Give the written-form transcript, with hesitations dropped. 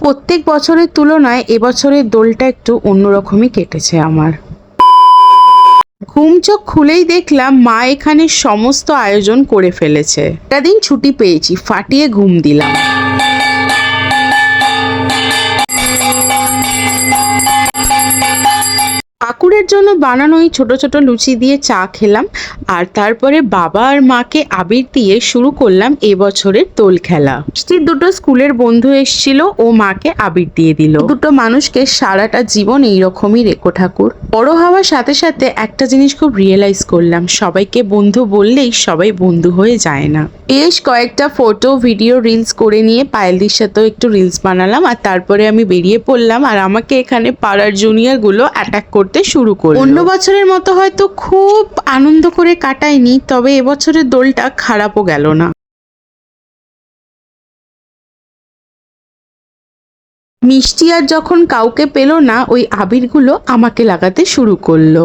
প্রত্যেক বছরের তুলনায় এবছরের দোলটা একটু অন্যরকমই কেটেছে আমার। ঘুম চোখ খুলেই দেখলাম মা এখানে সমস্ত আয়োজন করে ফেলেছে। একটা দিন ছুটি পেয়েছি, ফাটিয়ে ঘুম দিলাম। ঠাকুরের জন্য বানানো এই ছোট ছোট লুচি দিয়ে চা খেলাম, আর তারপরে বাবা আর মাকে আবির দিয়ে শুরু করলাম এবছরের দোল খেলা। মিষ্টির দুটো স্কুলের বন্ধু এসেছিল, ও মাকে আবির দিয়ে দিল। দুটো মানুষকে সারাটা জীবন এইরকমই রেখো ঠাকুর। বড় হওয়ার সাথে সাথে একটা জিনিস খুব রিয়েলাইজ করলাম, সবাইকে বন্ধু বললেই সবাই বন্ধু হয়ে যায় না। বেশ কয়েকটা ফটো, ভিডিও, রিলস করে নিয়ে পায়েলদির সাথেও একটু রিলস বানালাম, আর তারপরে আমি বেরিয়ে পড়লাম। আর আমাকে এখানে পাড়ার জুনিয়র গুলো অ্যাটাক করতে শুরু করলো। অন্য বছরের মতো হয়তো খুব আনন্দ করে কাটায়নি, তবে এবছরের দোলটা খারাপও গেল না। মিষ্টি আর যখন কাউকে পেল না, ওই আবিরগুলো আমাকে লাগাতে শুরু করলো।